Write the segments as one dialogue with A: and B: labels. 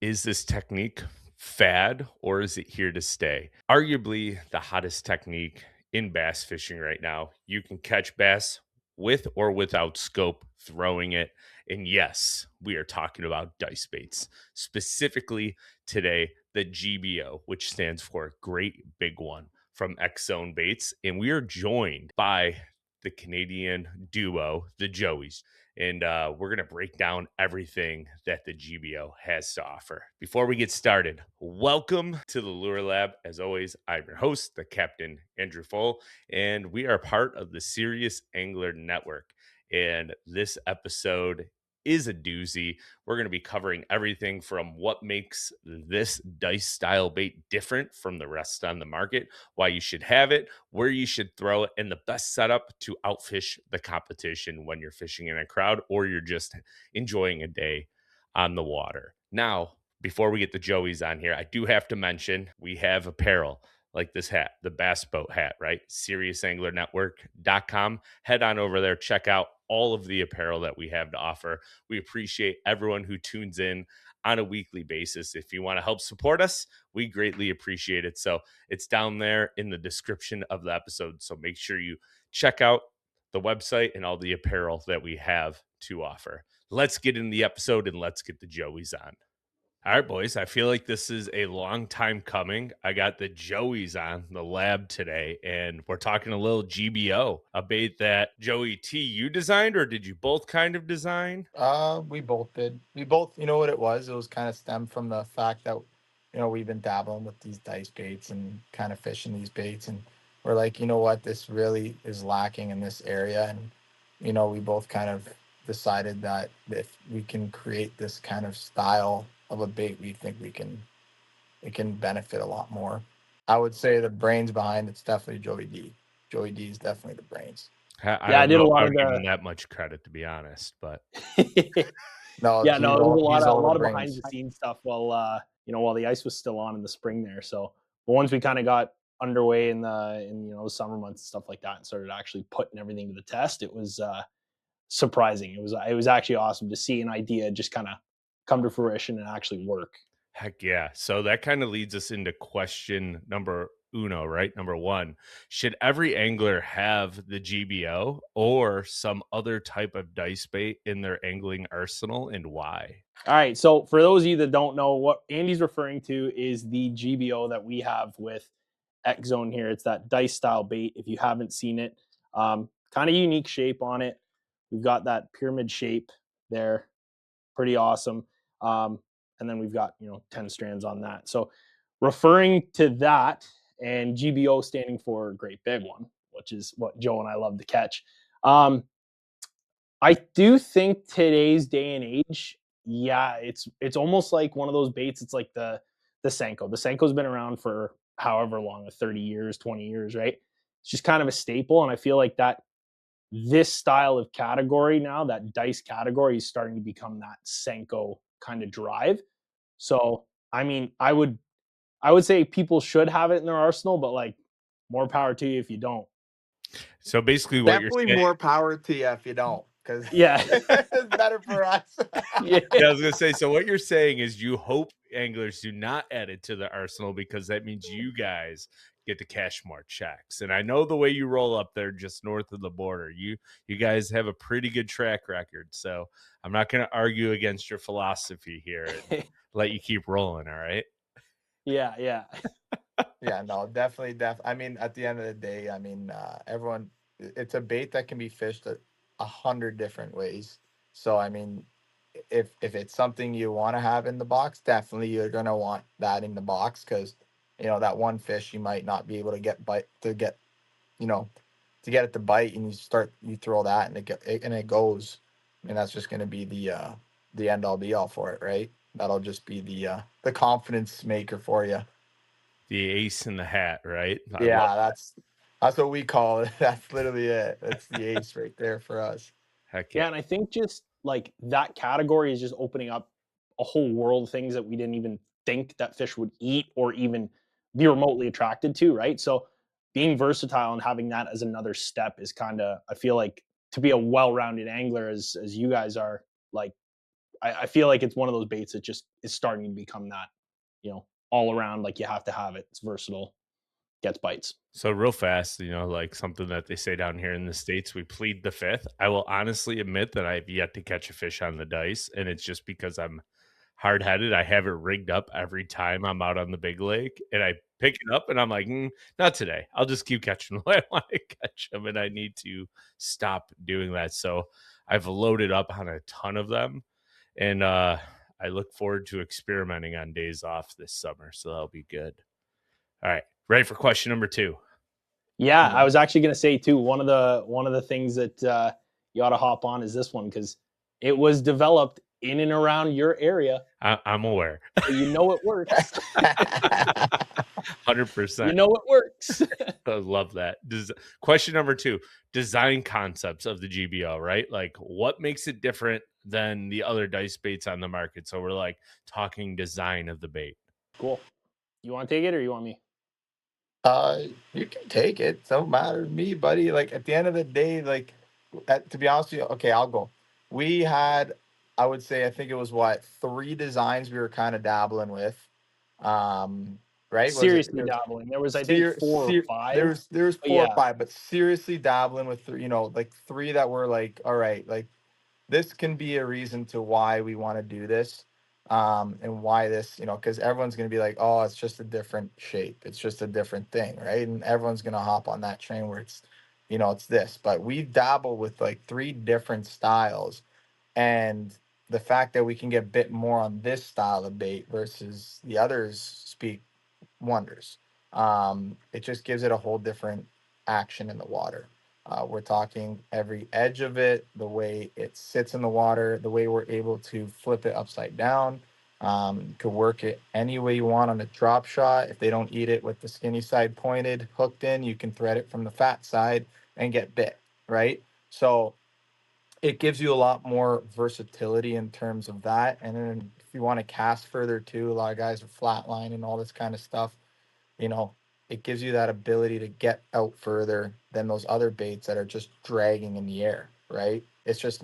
A: Is this technique fad or is it here to stay? Arguably the hottest technique in bass fishing right now. You can catch bass with or without scope throwing it. And yes, we are talking about dice baits, specifically today, the GBO, which stands for Great Big One from Xzone Baits. And we are joined by the Canadian duo, the Joeys, and we're going to break down everything that the GBO has to offer. Before we get started, welcome to the Lure Lab. As always, I'm your host, the Captain Andrew Full, and we are part of the Serious Angler Network. And this episode is a doozy. We're going to be covering everything from what makes this dice style bait different from the rest on the market, why you should have it, where you should throw it, and the best setup to outfish the competition when you're fishing in a crowd or you're just enjoying a day on the water. Now, before we get the Joeys on here, I do have to mention we have apparel like this hat, the Bass Boat hat, right? SeriousAnglerNetwork.com. Head on over there, check out all of the apparel that we have to offer. We appreciate everyone who tunes in on a weekly basis. If you want to help support us, we greatly appreciate it. So it's down there in the description of the episode. So make sure you check out the website and all the apparel that we have to offer. Let's get in the episode and let's get the Joeys on. All right, boys. I feel like this is a long time coming. I got the Joeys on the lab today, and we're talking a little GBO, a bait that Joey T, you designed, or did you both kind of design?
B: We both did. We both, you know what it was? It was kind of stemmed from the fact that, we've been dabbling with these dice baits and kind of fishing these baits. And we're like, you know what? This really is lacking in this area. And, we both kind of decided that if we can create this kind of style of a bait, we think it can benefit a lot more. I would say the brains behind it's definitely Joey D. Joey D is definitely the brains.
A: I
C: Yeah, I
A: don't
C: did
A: know
C: a
A: if I
C: lot of
A: would give him
C: the
A: that much credit, to be honest, but
B: No,
C: yeah, no, it was
B: he's
C: a
B: all the
C: lot of behind
B: brains.
C: the scenes stuff while the ice was still on in the spring there. So, but once we kind of got underway in the summer months and stuff like that and started actually putting everything to the test, it was surprising. It was actually awesome to see an idea just kind of come to fruition and actually work.
A: heck yeah. So that kind of leads us into question number uno, right? Number one, should every angler have the GBO or some other type of dice bait in their angling arsenal, and why?
C: All right, so for those of you that don't know, what Andy's referring to is the GBO that we have with Xzone here. It's that dice style bait. If you haven't seen it, kind of unique shape on it. We've got that pyramid shape there, pretty awesome. And then we've got 10 strands on that. So referring to that, and GBO standing for Great Big One, which is what Joe and I love to catch. I do think today's day and age, yeah, it's almost like one of those baits. It's like the Senko. The Senko's been around for however long, 30 years, 20 years, right? It's just kind of a staple. And I feel like that this style of category now, that dice category, is starting to become that Senko kind of drive. So I mean, I would say people should have it in their arsenal, but like more power to you if you don't.
A: So basically what you're
B: Definitely
A: saying,
B: more power to you if you don't, because
C: Yeah.
B: it's better for us.
C: Yeah.
A: yeah, I was gonna say, so what you're saying is you hope anglers do not add it to the arsenal because that means you guys get to cash more checks. And I know the way you roll up there just north of the border. You guys have a pretty good track record. So I'm not gonna argue against your philosophy here and let you keep rolling, all right?
C: Yeah, yeah.
B: Yeah, no, definitely, I mean, at the end of the day, everyone, it's a bait that can be fished a hundred different ways. So, I mean, if it's something you want to have in the box, definitely you're gonna want that in the box because that one fish you might not be able to you know to get it to bite, and you throw that and it goes. I mean, that's just gonna be the end all be all for it, right? That'll just be the confidence maker for you.
A: The ace in the hat, right? I love
B: Yeah, that's what we call it. That's literally it. That's the ace right there for us.
A: heck yeah.
C: Yeah, and I think just like that category is just opening up a whole world of things that we didn't even think that fish would eat or even be remotely attracted to, right? So being versatile and having that as another step is kind of, I feel like, to be a well-rounded angler as you guys are, like, I feel like it's one of those baits that just is starting to become that, all around, like you have to have it. It's versatile, gets bites.
A: So real fast, like something that they say down here in the States, we plead the fifth. I will honestly admit that I've yet to catch a fish on the dice, and it's just because I'm hard headed. I have it rigged up every time I'm out on the big lake, and I pick it up, and I'm like, not today. I'll just keep catching what I want to catch them, and I need to stop doing that. So I've loaded up on a ton of them, and I look forward to experimenting on days off this summer. So that'll be good. All right, ready for question number 2.
C: Yeah, I
B: Mhm.
C: was actually going to say too. One of the things that you ought to hop on is this one because it was developed in and around your area,
A: I'm aware.
C: so you know it works.
A: 100%.
C: You know it works.
A: I love that. Question number 2, design concepts of the GBO, right? Like what makes it different than the other dice baits on the market? So we're like talking design of the bait.
C: Cool. You want to take it or you want me?
B: Uh, you can take it. Don't matter to me, buddy. Like at the end of the day, like to be honest with you, okay, I'll go. We had, I would say, I think it was what, three designs we were kind of dabbling with. Um, right? Was it?
C: Seriously dabbling. There was, I think,
B: Ser-
C: 4 or 5.
B: there's
C: But
B: 4 or
C: yeah,
B: 5, but seriously dabbling with three, like three that were like, all right, like this can be a reason to why we want to do this. And why this, because everyone's going to be like, oh, it's just a different shape. It's just a different thing. Right. And everyone's going to hop on that train where it's this, but we dabble with like three different styles. And the fact that we can get a bit more on this style of bait versus the others speak wonders. It just gives it a whole different action in the water. We're talking every edge of it, the way it sits in the water, the way we're able to flip it upside down. You could work it any way you want on a drop shot. If they don't eat it with the skinny side pointed, hooked in, you can thread it from the fat side and get bit, right? So it gives you a lot more versatility in terms of that. And then if you want to cast further too, a lot of guys are flatline and all this kind of stuff, you know, it gives you that ability to get out further than those other baits that are just dragging in the air, right? It's just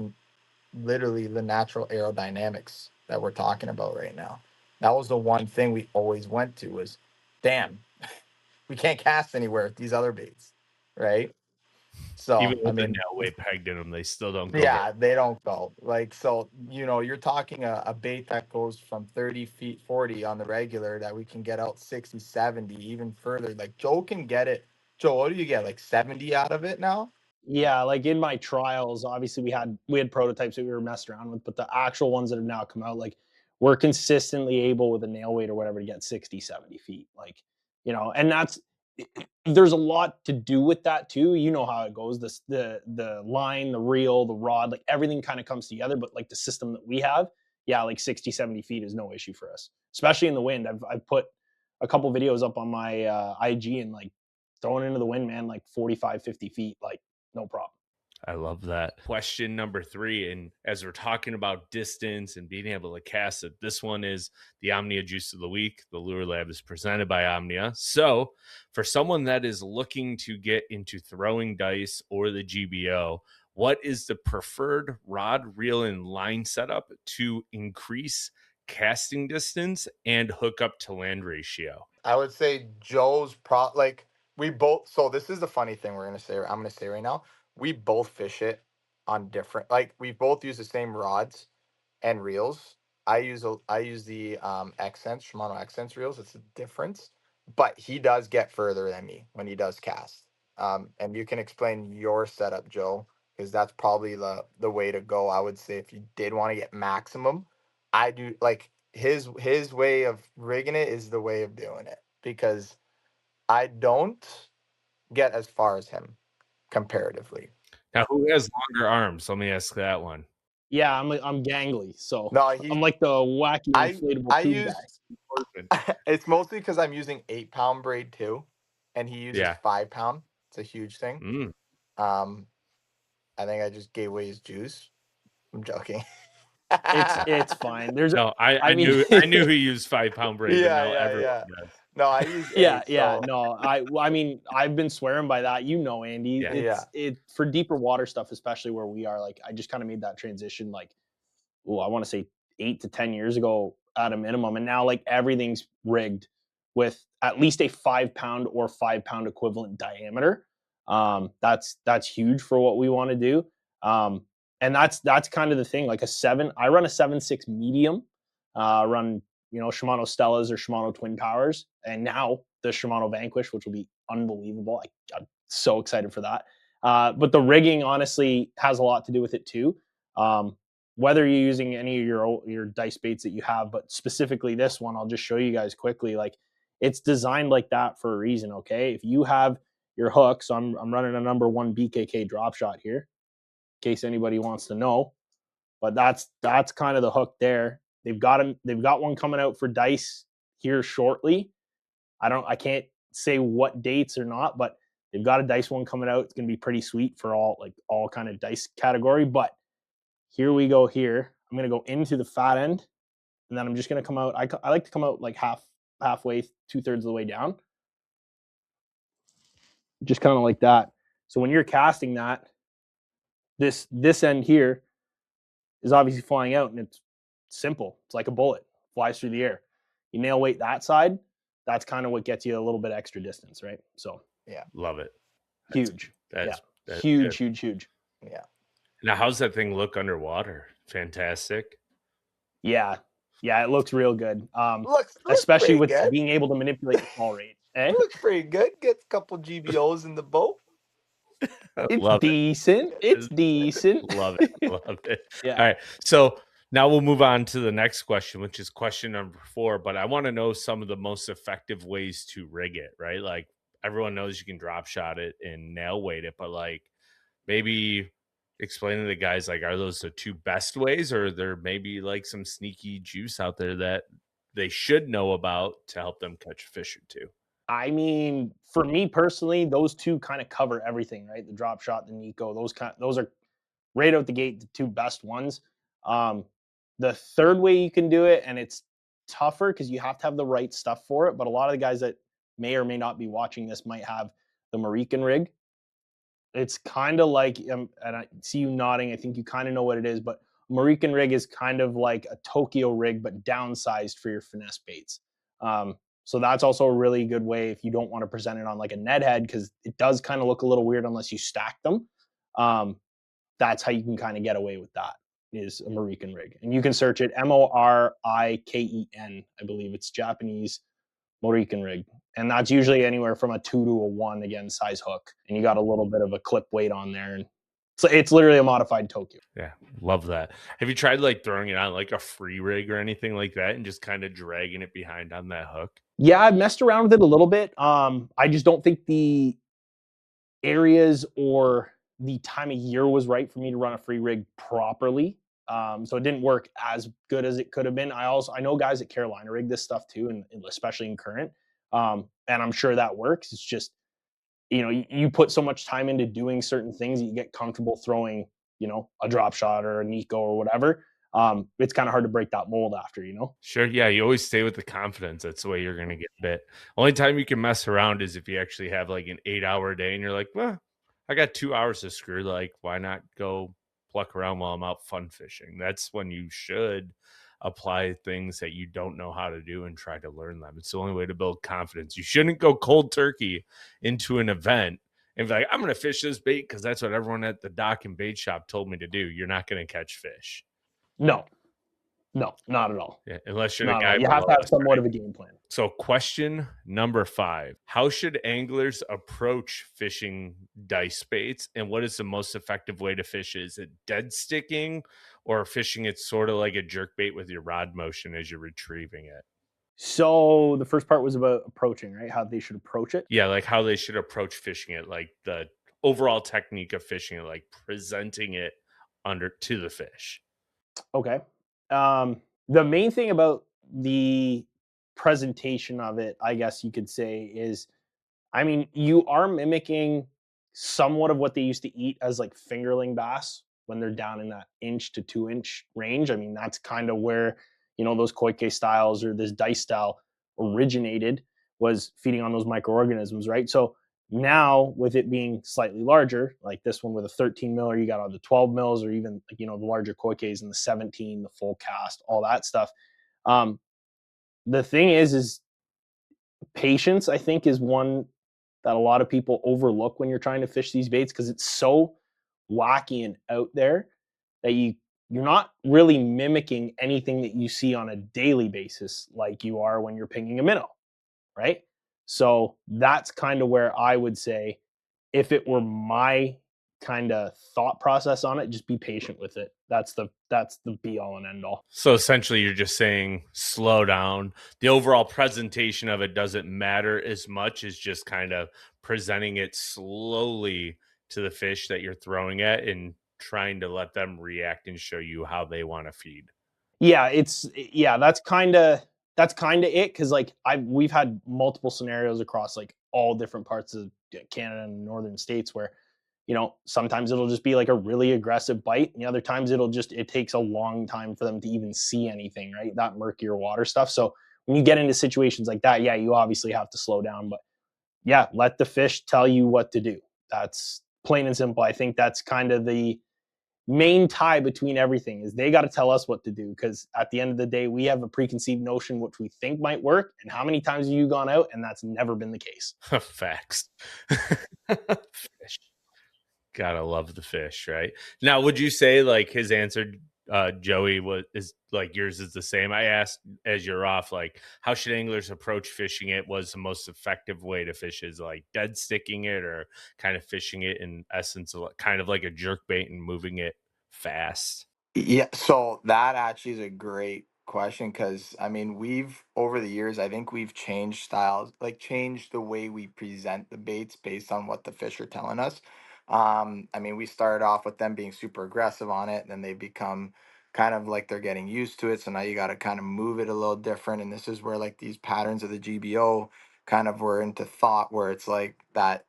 B: literally the natural aerodynamics that we're talking about right now. That was the one thing we always went to was, damn, we can't cast anywhere with these other baits, right?
A: Even
B: So, I
A: with the
B: mean,
A: nail weight pegged in them, they still don't go very
B: yeah, they don't go. Like, so, you're talking a bait that goes from 30 feet, 40 on the regular that we can get out 60, 70, even further. Like, Joe can get it. Joe, what do you get? Like 70 out of it now?
C: yeah. Like in my trials, obviously we had prototypes that we were messed around with, but the actual ones that have now come out, like we're consistently able with a nail weight or whatever to get 60, 70 feet. Like, and there's a lot to do with that too. You know how it goes. The line, the reel, the rod, like everything kind of comes together. But like the system that we have, yeah, like 60, 70 feet is no issue for us, especially in the wind. I've put a couple videos up on my IG and like throwing into the wind, man, like 45, 50 feet, like no problem.
A: I love that. Question number 3. And as we're talking about distance and being able to cast it, this one is the Omnia Juice of the Week. The Lure Lab is presented by Omnia. So, for someone that is looking to get into throwing dice or the GBO, what is the preferred rod, reel, and line setup to increase casting distance and hook up to land ratio?
B: I would say Joe's like we both. So this is the funny thing I'm gonna say right now. We both fish it on different. Like we both use the same rods and reels. I use the Xsense Shimano Xsense reels. It's a difference, but he does get further than me when he does cast. And you can explain your setup, Joe, because that's probably the way to go. I would say if you did want to get maximum, I do like his way of rigging it is the way of doing it because I don't get as far as him comparatively.
A: Now, who has longer arms? Let me ask that one.
C: Yeah, I'm gangly, so
B: No,
C: I'm like the wacky
B: I
C: inflatable
B: I
C: tube guy.
B: use it's mostly because I'm using 8 pound braid too, and he uses
A: Yeah.
B: 5 pound. It's a huge thing.
A: Mm.
B: Um, I think I just gave away his juice. I'm joking.
C: It's fine.
A: No, I,
C: I
A: I
C: mean,
A: knew I knew he used 5 pound braid, but
B: Yeah,
A: now
B: yeah,
A: everyone
B: yeah.
A: does.
B: No, I use
C: yeah,
B: eight.
C: yeah.
B: So
C: No, I mean, I've been swearing by that. Andy.
A: Yeah.
B: yeah,
C: It for deeper water stuff, especially where we are. Like, I just kind of made that transition. Like, oh, I want to say 8 to 10 years ago at a minimum. And now like everything's rigged with at least a 5 pound or 5 pound equivalent diameter. That's huge for what we want to do. And that's kind of the thing. Like I run a 7.6 medium, run, Shimano Stellas or Shimano Twin Powers, and now the Shimano Vanquish, which will be unbelievable. I'm so excited for that. But the rigging honestly has a lot to do with it too. Whether you're using any of your dice baits that you have, but specifically this one, I'll just show you guys quickly. Like, it's designed like that for a reason. Okay, if you have your hook, so I'm running a number 1 BKK drop shot here, in case anybody wants to know. But that's kind of the hook there. They've got one coming out for dice here shortly. I can't say what dates or not, but they've got a dice one coming out. It's gonna be pretty sweet for all kind of dice category. But here we go here. I'm gonna go into the fat end, and then I'm just gonna come out. I like to come out like halfway, 2/3 of the way down. Just kind of like that. So when you're casting that, this end here is obviously flying out, and it's simple. It's like a bullet, flies through the air. You nail weight that side, that's kind of what gets you a little bit extra distance, right? So
B: Yeah.
A: Love it.
C: huge.
A: That's
C: Huge,
A: good.
C: huge.
B: Yeah.
A: Now, how's that thing look underwater? Fantastic.
C: Yeah, it looks real good.
B: Looks
C: Especially
B: pretty
C: with
B: good.
C: being able to manipulate the fall rate. Eh?
B: Looks pretty good. Get a couple GBOs in the boat.
C: It's
A: Love
C: decent. It's decent.
A: Love it. Love it.
C: Yeah.
A: All right. So now we'll move on to the next question, which is question number 4. But I want to know some of the most effective ways to rig it, right? Like, everyone knows you can drop shot it and nail weight it, but like, maybe explain to the guys, like, are those the 2 best ways, or there maybe like some sneaky juice out there that they should know about to help them catch a fish or two?
C: I mean, for me personally, those 2 kind of cover everything, right? The drop shot, the Nico, those are right out the gate the 2 best ones. The third way you can do it, and it's tougher because you have to have the right stuff for it. But a lot of the guys that may or may not be watching this might have the Marican rig. It's kind of like, and I see you nodding. I think you kind of know what it is, but Marican rig is kind of like a Tokyo rig, but downsized for your finesse baits. So that's also a really good way if you don't want to present it on like a net head, because it does kind of look a little weird unless you stack them. That's how you can kind of get away with that, is a Marican rig. And you can search it, Moriken, I believe it's Japanese Marican rig. And that's usually anywhere from a 2 to a 1, again, size hook. And you got a little bit of a clip weight on there. And so it's literally a modified Tokyo.
A: Yeah, love that. Have you tried like throwing it on like a free rig or anything like that and just kind of dragging it behind on that hook?
C: Yeah, I've messed around with it a little bit. I just don't think the areas or the time of year was right for me to run a free rig properly. So it didn't work as good as it could have been. I know guys at Carolina rig this stuff too, and especially in current. And I'm sure that works. It's just, you put so much time into doing certain things that you get comfortable throwing, a drop shot or a Nico or whatever. It's kind of hard to break that mold after,
A: Sure. Yeah. You always stay with the confidence. That's the way you're going to get bit. Only time you can mess around is if you actually have like an 8-hour day and you're like, well, I got 2 hours to screw. Like, why not go pluck around while I'm out fun fishing? That's when you should apply things that you don't know how to do and try to learn them. It's the only way to build confidence. You shouldn't go cold turkey into an event and be like, I'm going to fish this bait because that's what everyone at the dock and bait shop told me to do. You're not going to catch fish.
C: No, not at all.
A: Yeah, unless you're
C: Not
A: the
C: at all.
A: guy.
C: You have to have somewhat of a game plan.
A: So question number 5, how should anglers approach fishing dice baits, and what is the most effective way to fish? Is it dead sticking or fishing it sort of like a jerk bait with your rod motion as you're retrieving it?
C: So the first part was about approaching, right? How they should approach it.
A: Yeah, like how they should approach fishing it, like the overall technique of fishing it, like presenting it under to the fish.
C: Okay. The main thing about the presentation of it, I guess you could say, is, I mean, you are mimicking somewhat of what they used to eat as like fingerling bass when they're down in that inch to 2 inch range. I mean, that's kind of where, those koike styles or this dice style originated, was feeding on those microorganisms, right? So Now, with it being slightly larger, like this one with a 13 mil, or you got all the 12 mils, or even like, the larger koi Ks and the 17, the full cast, all that stuff. Um, the thing is patience, I think, is one that a lot of people overlook when you're trying to fish these baits, because it's so wacky and out there that you're not really mimicking anything that you see on a daily basis like you are when you're pinging a minnow, right? So that's kind of where I would say, if it were my kind of thought process on it, just be patient with it. That's the be all and end all.
A: So essentially, you're just saying slow down. The overall presentation of it doesn't matter as much as just kind of presenting it slowly to the fish that you're throwing at and trying to let them react and show you how they want to feed.
C: Yeah, that's kind of it, because like we've had multiple scenarios across like all different parts of Canada and northern states where sometimes it'll just be like a really aggressive bite, and the other times it takes a long time for them to even see anything, right? That murkier water stuff. So when you get into situations like that, yeah, you obviously have to slow down, but yeah, let the fish tell you what to do. That's plain and simple. I think that's kind of the main tie between everything, is they got to tell us what to do, because at the end of the day, we have a preconceived notion which we think might work, and how many times have you gone out and that's never been the case?
A: Facts. Fish. Gotta love the fish, right? Now, would you say like his answer, Joey, is like yours is the same? I asked as you're off, like, how should anglers approach fishing it? Was the most effective way to fish is like dead sticking it, or kind of fishing it in essence, kind of like a jerk bait and moving it fast?
B: Yeah, so that actually is a great question, because I mean, we've over the years, I think we've changed styles, like changed the way we present the baits based on what the fish are telling us. I mean, we started off with them being super aggressive on it, and then they become kind of like they're getting used to it. So now you got to kind of move it a little different. And this is where like these patterns of the GBO kind of were into thought, where it's like that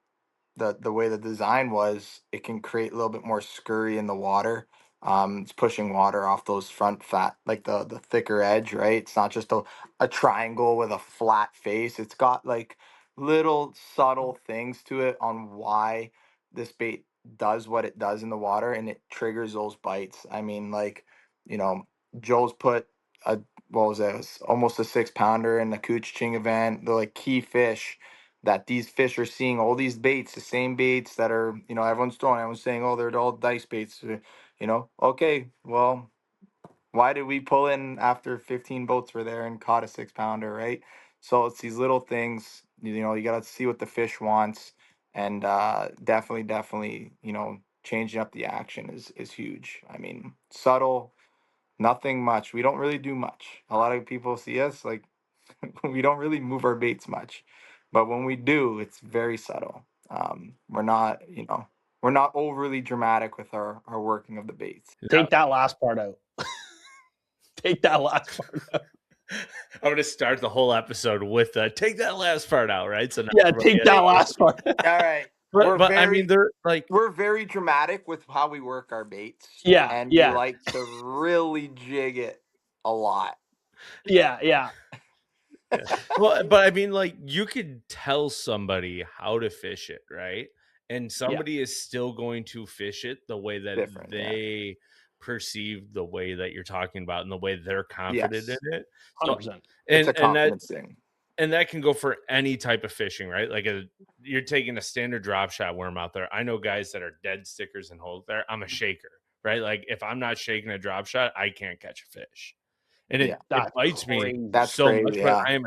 B: the way the design was, it can create a little bit more scurry in the water. It's pushing water off those front fat, like the thicker edge, right? It's not just a triangle with a flat face. It's got like little subtle things to it on why this bait does what it does in the water, and it triggers those bites. I mean, like, you know, Joe's put a, what was it? It was almost a 6 pounder in the Cooch Ching event. They're like key fish that these fish are seeing all these baits, the same baits that are, everyone's throwing. Everyone's saying, oh, they're all dice baits. Okay, well, why did we pull in after 15 boats were there and caught a 6 pounder, right? So it's these little things, you got to see what the fish wants. And definitely, changing up the action is huge. I mean, subtle, nothing much. We don't really do much. A lot of people see us like, we don't really move our baits much, but when we do, it's very subtle. We're not, we're not overly dramatic with our working of the baits.
C: Take that last part out. Take that last part out.
A: I'm gonna start the whole episode with take that last part out, right? So now
C: Yeah,
A: everybody
C: take
A: has
C: that
A: to listen.
C: last part.
B: All right,
A: But I mean, they're like,
B: we're very dramatic with how we work our baits,
C: Yeah,
B: and we
C: yeah,
B: like to really jig it a lot.
C: yeah.
A: yeah. Well, but I mean, like, you could tell somebody how to fish it, right? And
C: Yeah,
A: somebody is still going to fish it the way that
B: Different, yeah.
A: they perceive the way that you're talking about and the way they're confident
B: Yes,
A: in it. So,
C: 100%.
B: it's a
A: and that
B: confidence thing.
A: and that can go for any type of fishing, right? Like you're taking a standard drop shot worm out there. I know guys that are dead stickers and hold there. I'm a shaker, right? Like if I'm not shaking a drop shot, I can't catch a fish. And
B: Yeah,
A: it
C: That's
A: bites me
C: crazy.
B: that's
A: so much,
B: crazy.
A: but
B: Yeah,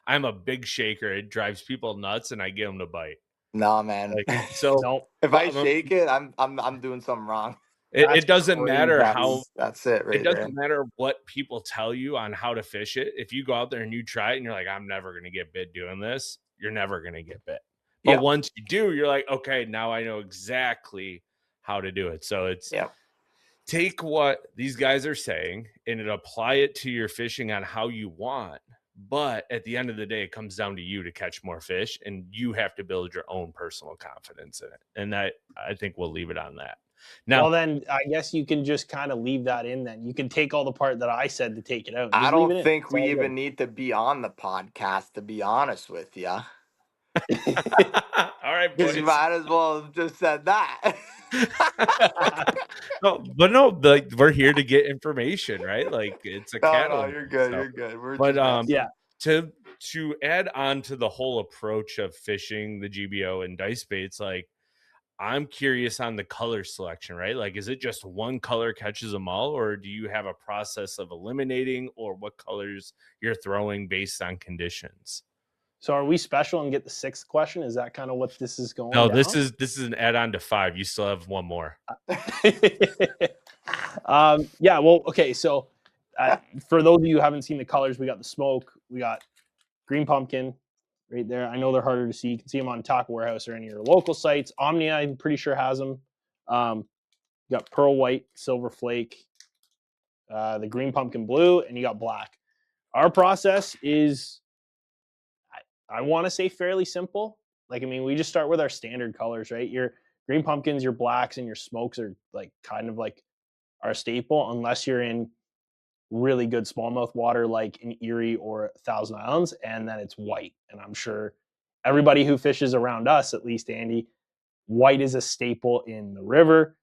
A: I'm a big shaker. It drives people nuts and I get them to bite.
B: no, man.
A: Like so
C: Nope,
B: If I
A: but
B: shake it, I'm doing something wrong.
C: that's
A: it doesn't matter
C: crazy.
A: how
B: That's it
A: it
B: right there.
A: doesn't matter what people tell you on how to fish it. If you go out there and you try it and you're like, I'm never going to get bit doing this, you're never going to get bit. But
B: Yeah,
A: once you do, you're like, okay, now I know exactly how to do it. So it's
B: yeah.
A: take what these guys are saying and apply it to your fishing on how you want. But at the end of the day, it comes down to you to catch more fish, and you have to build your own personal confidence in it. And that, I think we'll leave it on that. Now,
C: Well, then I guess you can just kind of leave that in. Then you can take all the part that I said to take it out and
B: I
C: just leave
B: don't
C: it in.
B: think
C: It's
B: we
C: all
B: even
C: good.
B: need to be on the podcast, to be honest with you.
A: All right,
B: Because you
A: boys.
B: might as well have just said that.
A: No, but no, like we're here to get information, right? Like it's a
B: No, no,
A: cattle
B: you're good.
A: stuff.
B: You're good. We're
A: But
B: just
C: Yeah.
B: messing.
A: to add on to the whole approach of fishing the GBO and dice baits, like I'm curious on the color selection, right? Like, is it just one color catches them all, or do you have a process of eliminating, or what colors you're throwing based on conditions?
C: So are we special and get the sixth question? Is that kind of what this is going
A: No,
C: down?
A: this is an add on to 5. You still have one more.
C: Yeah, well, okay. So for those of you who haven't seen the colors, we got the smoke, we got green pumpkin right there. I know they're harder to see. You can see them on Taco Warehouse or any of your local sites. Omnia, I'm pretty sure, has them. You got pearl white, silver flake, the green pumpkin blue, and you got black. Our process is, I want to say, fairly simple. Like, I mean, we just start with our standard colors, right? Your green pumpkins, your blacks, and your smokes are like kind of like our staple, unless you're in really good smallmouth water like in Erie or Thousand Islands, and then it's white. And I'm sure everybody who fishes around us, at least Andy, white is a staple in the river,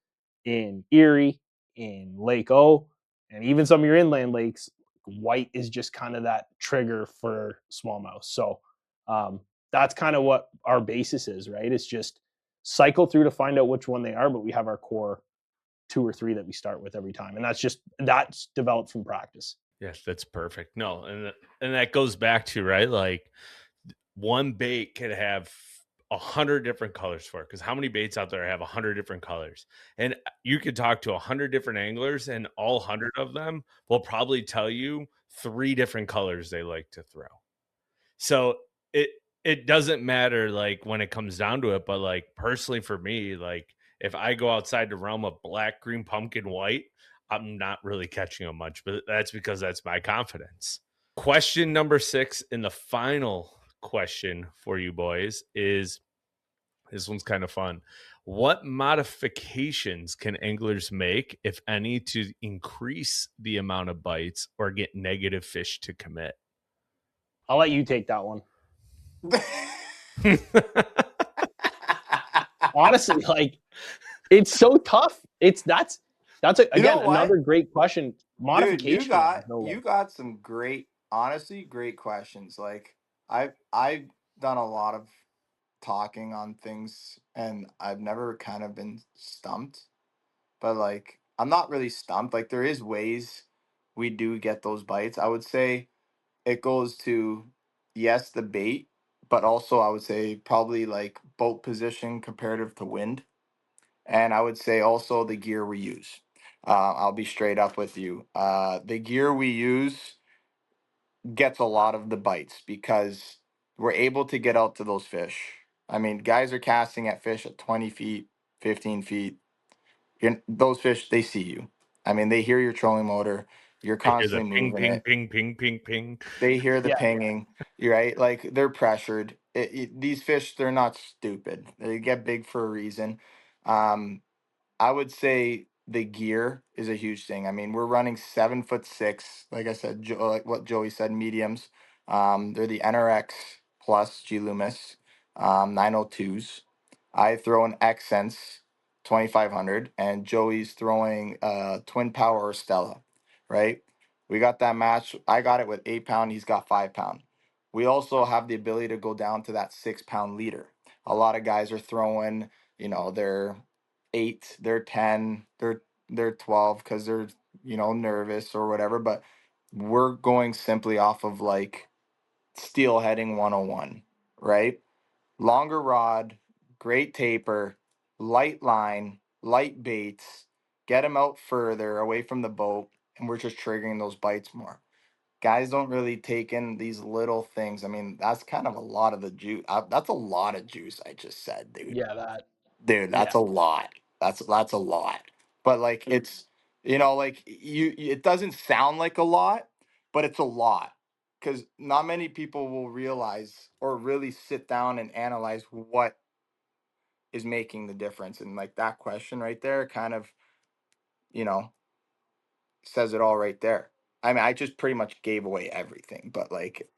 C: in Erie, in Lake O, and even some of your inland lakes. White is just kind of that trigger for smallmouth. So that's kind of what our basis is, right? It's just cycle through to find out which one they are, but we have our core two or three that we start with every time, and that's developed from practice.
A: Yes, that's perfect. No, and that goes back to, right, like one bait could have 100 different colors for it, because how many baits out there have 100 different colors? And you could talk to 100 different anglers, and all 100 of them will probably tell you 3 different colors they like to throw. So it it doesn't matter, like, when it comes down to it, but, like, personally for me, like, if I go outside the realm of black, green, pumpkin, white, I'm not really catching them much, but that's because that's my confidence. Question number 6, and the final question for you boys is, this one's kind of fun. What modifications can anglers make, if any, to increase the amount of bites or get negative fish to commit?
C: I'll let you take that one. Honestly, like it's so tough. That's
B: You
C: again
B: know what?
C: another great question.
B: Dude,
C: Modification wise, no way.
B: you got some great, honestly, great questions. Like I've done a lot of talking on things and I've never kind of been stumped. But like I'm not really stumped. Like there is ways we do get those bites. I would say it goes to yes, the bait, but also I would say probably like boat position comparative to wind. And I would say also the gear we use. I'll be straight up with you. The gear we use gets a lot of the bites because we're able to get out to those fish. I mean, guys are casting at fish at 20 feet, 15 feet. Those fish, they see you. I mean, they hear your trolling motor. You're
A: I hear the
B: constantly
A: ping,
B: moving
A: ping,
B: it.
A: ping, ping, ping, ping.
B: They hear the
C: Yeah,
B: pinging. You're right. Like they're pressured. These fish, they're not stupid. They get big for a reason. Um, I would say the gear is a huge thing. I mean, we're running 7'6", like I said, like what Joey said, mediums. They're the NRX plus G Loomis, 902s. I throw an Xsense 2500, and Joey's throwing Twin Power or Stella, right? We got that match. I got it with 8 pound. He's got 5 pound. We also have the ability to go down to that 6 pound leader. A lot of guys are throwing, their 8, they're 10, they're 12 because they're nervous or whatever. But we're going simply off of like steelheading 101, right? Longer rod, great taper, light line, light baits, get them out further away from the boat, and we're just triggering those bites more. Guys don't really take in these little things. I mean, that's kind of a lot of the juice. That's a lot of juice I just said, dude.
C: yeah, that,
B: Dude,
C: yeah,
B: that's a lot. That's a lot. But like it's like it doesn't sound like a lot, but it's a lot. Cuz not many people will realize or really sit down and analyze what is making the difference. And like that question right there kind of, you know, says it all right there. I mean, I just pretty much gave away everything, but like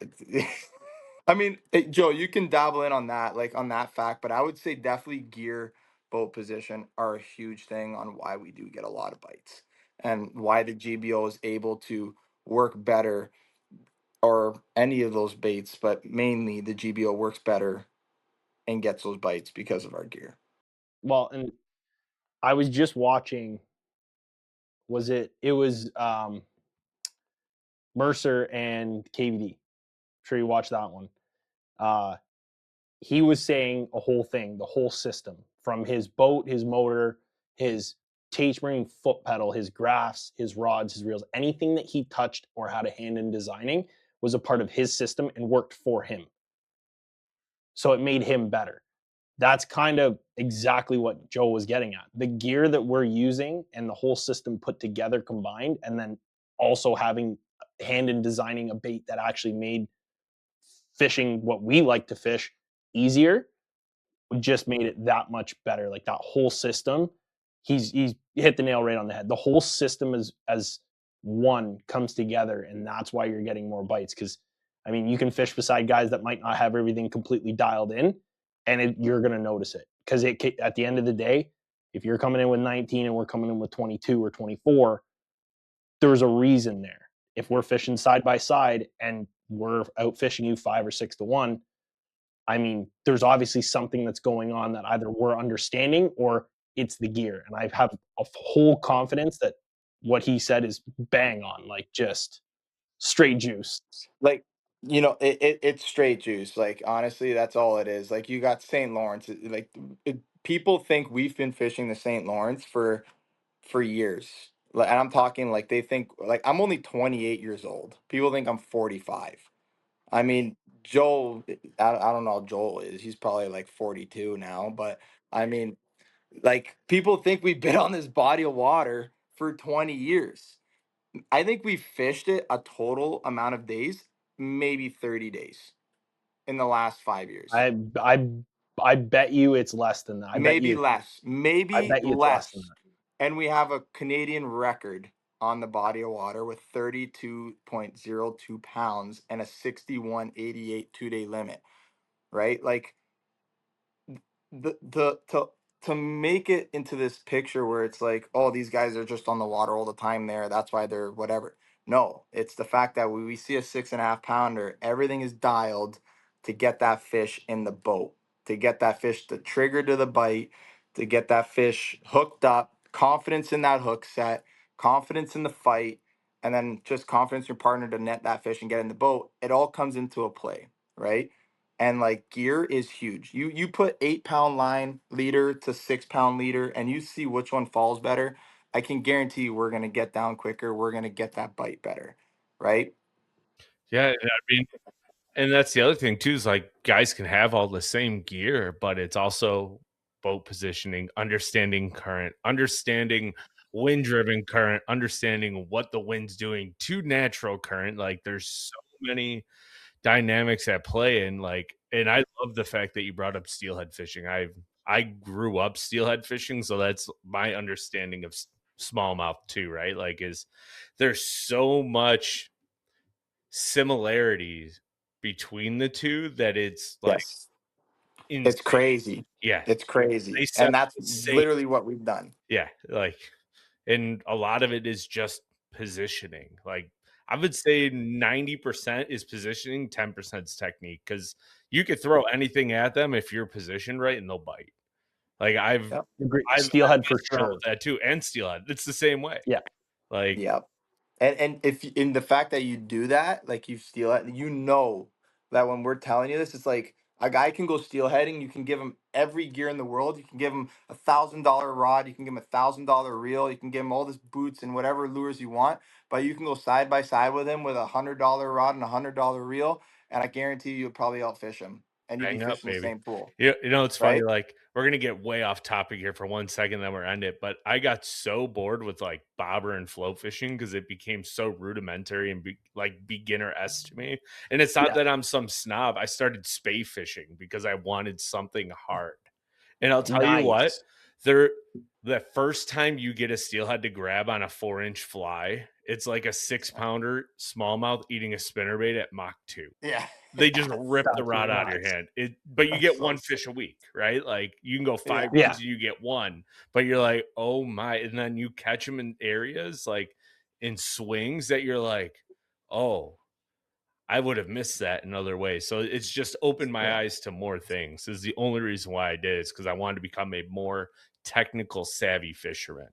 B: I mean, Joe, you can dabble in on that, like on that fact, but I would say definitely gear, boat position are a huge thing on why we do get a lot of bites and why the GBO is able to work better, or any of those baits, but mainly the GBO works better and gets those bites because of our gear.
C: Well, and I was just watching, it was Mercer and KVD. Sure you watched that one. Uh he was saying a whole thing, the whole system, from his boat, his motor, his Tage Marine foot pedal, his graphs, his rods, his reels, anything that he touched or had a hand in designing was a part of his system and worked for him. So it made him better. That's kind of exactly what Joe was getting at. The gear that we're using and the whole system put together combined, and then also having hand in designing a bait that actually made fishing what we like to fish easier, just made it that much better. Like that whole system, he's hit the nail right on the head. The whole system is as one comes together, and that's why you're getting more bites. Because I mean, you can fish beside guys that might not have everything completely dialed in, and you're gonna notice it. Because at the end of the day, if you're coming in with 19 and we're coming in with 22 or 24, there's a reason there. If we're fishing side by side and we're out fishing you 5 or 6 to 1, I mean, there's obviously something that's going on that either we're understanding or it's the gear. And I have a whole confidence that what he said is bang on, like just straight juice.
B: Like, it's straight juice. Like, honestly, that's all it is. Like, you got St. Lawrence. People think we've been fishing the St. Lawrence for years. Like, and I'm talking like they think like I'm only 28 years old. People think I'm 45. I mean, Joel, I don't know how Joel is. He's probably like 42 now, but I mean, like people think we've been on this body of water for 20 years. I think we've fished it a total amount of days, maybe 30 days in the last 5 years.
C: I I bet you it's less than that.
B: Maybe less,
C: I
B: maybe
C: bet you it's less than
B: less.
C: that.
B: And we have a Canadian record on the body of water with 32.02 pounds and a 61.88 2-day limit, right? Like the to make it into this picture where it's like, oh, these guys are just on the water all the time there, that's why they're whatever. No, it's the fact that when we see a 6.5 pounder, everything is dialed to get that fish in the boat, to get that fish to trigger to the bite, to get that fish hooked up, confidence in that hook set, confidence in the fight, and then just confidence in your partner to net that fish and get in the boat. It all comes into a play, right? And like gear is huge. You put 8 pound line leader to 6 pound leader and you see which one falls better. I can guarantee you we're gonna get down quicker. We're gonna get that bite better. Right?
A: Yeah, I mean, and that's the other thing too, is like guys can have all the same gear, but it's also boat positioning, understanding current, understanding wind driven current, understanding what the wind's doing to natural current. Like there's so many dynamics at play, and I love the fact that you brought up steelhead fishing. I grew up steelhead fishing, so that's my understanding of smallmouth too, right? Like is there's so much similarities between the two that it's like
B: Yes. It's
A: insane.
B: crazy.
A: Yeah,
B: It's
A: they
B: crazy.
A: set
B: And that's
A: the same.
B: literally what we've done.
A: Yeah, like, and a lot of it is just positioning. Like, I would say 90% is positioning, 10% is technique, because you could throw anything at them if you're positioned right and they'll bite. Like
B: Yep.
C: Agreed.
A: I've
C: Steelhead for
A: messed around
C: sure.
A: with that too, and steelhead. It's the same way.
C: Yeah.
A: Like,
B: Yep. And if in the fact that you do that, like you steal it, you know that when we're telling you this, it's like a guy can go steelheading. You can give him every gear in the world. You can give him $1,000 rod. You can give him $1,000 reel. You can give him all this boots and whatever lures you want. But you can go side by side with him with $100 rod and $100 reel, and I guarantee you'll probably outfish him, and you'd be
A: hang up,
B: fishing the
A: baby.
B: same pool,
A: It's funny,
B: right?
A: like, we're gonna get way off topic here for 1 second, then we're end it, but I got so bored with, like, bobber and float fishing because it became so rudimentary and beginner-esque to me, and it's not
C: Yeah.
A: that I'm some snob, I started spay fishing because I wanted something hard, and I'll tell you what,
C: Nice.
A: They're the first time you get a steelhead to grab on a 4-inch fly, it's like a 6-pounder smallmouth eating a spinnerbait at Mach 2.
B: Yeah.
A: They just rip the
C: That's
A: rod out of your
C: nuts.
A: hand. But you
B: That's
A: get
B: so
A: one
B: sick.
A: fish a week, right? Like you can go 5
B: Yeah.
A: days and you get one, but you're like, oh my, and then you catch them in areas like in swings that you're like, oh, I would have missed that in other ways. So it's just opened my
B: Yeah.
A: eyes to more things. This is the only reason why I did it, is because I wanted to become a more technical savvy fisherman.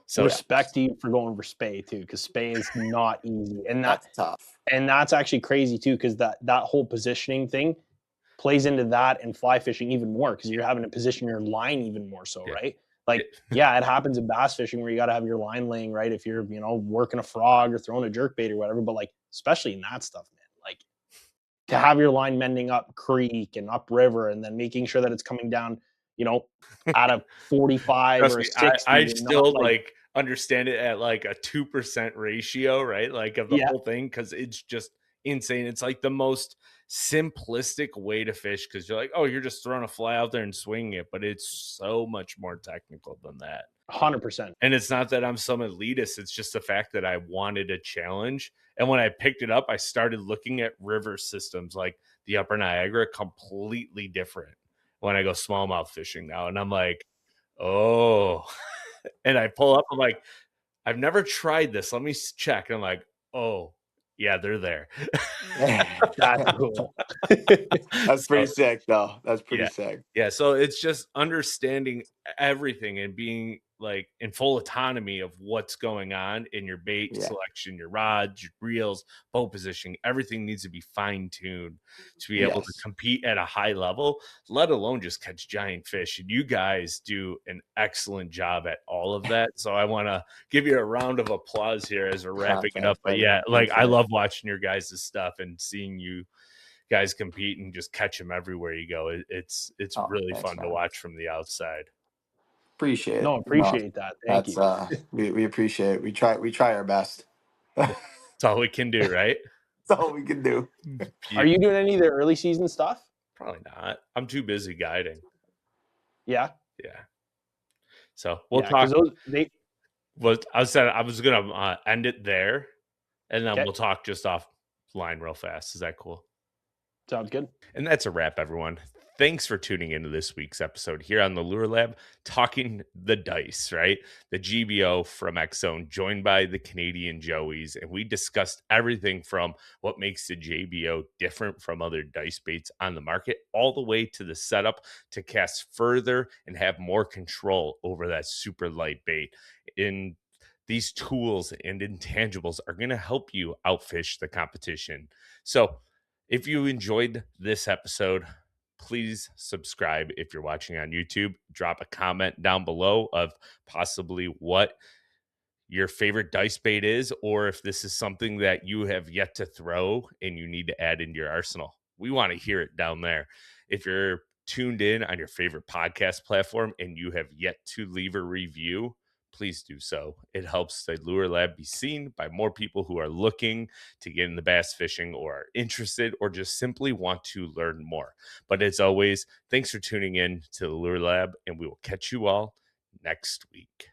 A: So
C: Respect to you for going for spay too, because spay is not easy,
B: That's tough.
C: and that's actually crazy too, because that whole positioning thing plays into that and fly fishing even more, because you're having to position your line even more so,
A: yeah,
C: right? Like,
A: yeah,
C: yeah, it happens in bass fishing where you got to have your line laying right if you're, working a frog or throwing a jerk bait or whatever. But like, especially in that stuff, man, like to have your line mending up creek and up river and then making sure that it's coming down, you know, at a 45
A: trust
C: or a
A: me, I
C: 60
A: I
C: and not
A: still
C: like,
A: like understand it at like a 2% ratio, right? Like of the
C: yeah,
A: whole thing, because it's just insane. It's like the most simplistic way to fish, because you're like, oh, you're just throwing a fly out there and swinging it, but it's so much more technical than that.
C: 100%.
A: And it's not that I'm some elitist, it's just the fact that I wanted a challenge. And when I picked it up, I started looking at river systems like the Upper Niagara, completely different when I go smallmouth fishing now. And I'm like, oh, and I pull up, I'm like, I've never tried this. Let me check. And I'm like, oh, yeah, they're there.
C: That's cool.
B: That's
A: So
B: pretty sick, though. That's pretty
A: yeah.
B: sick.
A: Yeah. So it's just understanding everything and being like in full autonomy of what's going on in your bait
B: Yeah.
A: selection, your rods, your reels, boat positioning. Everything needs to be fine tuned to be able to
B: Yes.
A: compete at a high level, let alone just catch giant fish. And you guys do an excellent job at all of that. So I want to give you a round of applause here as we're wrapping it up.
B: Thanks,
A: But
B: buddy.
A: yeah, like I
B: Appreciate it.
A: love watching your guys' stuff and seeing you guys compete and just catch them everywhere you go. It's
B: Oh,
A: really
B: thanks,
A: fun to
B: man.
A: watch from the outside.
B: Appreciate it.
C: No, appreciate that. Thank
B: That's
C: you.
B: we appreciate it. We try our best. That's
A: That's all we can do, right?
B: all we can do.
C: Are you doing any of the early season stuff?
A: Probably not. I'm too busy guiding.
C: Yeah.
A: Yeah. So we'll
C: Yeah. Because
A: talk.
C: they,
A: I was gonna end it there, and then
C: okay.
A: we'll talk just offline real fast. Is that cool?
C: Sounds good.
A: And that's a wrap, everyone. Thanks for tuning into this week's episode here on the Lure Lab, talking the dice, right? The GBO from Xzone, joined by the Canadian Joeys. And we discussed everything from what makes the JBO different from other dice baits on the market, all the way to the setup to cast further and have more control over that super light bait. In these tools and intangibles are going to help you outfish the competition. So, if you enjoyed this episode, please subscribe. If you're watching on YouTube, drop a comment down below of possibly what your favorite dice bait is, or if this is something that you have yet to throw and you need to add into your arsenal. We want to hear it down there. If you're tuned in on your favorite podcast platform and you have yet to leave a review, please do so. It helps the Lure Lab be seen by more people who are looking to get into bass fishing or are interested or just simply want to learn more. But as always, thanks for tuning in to the Lure Lab, and we will catch you all next week.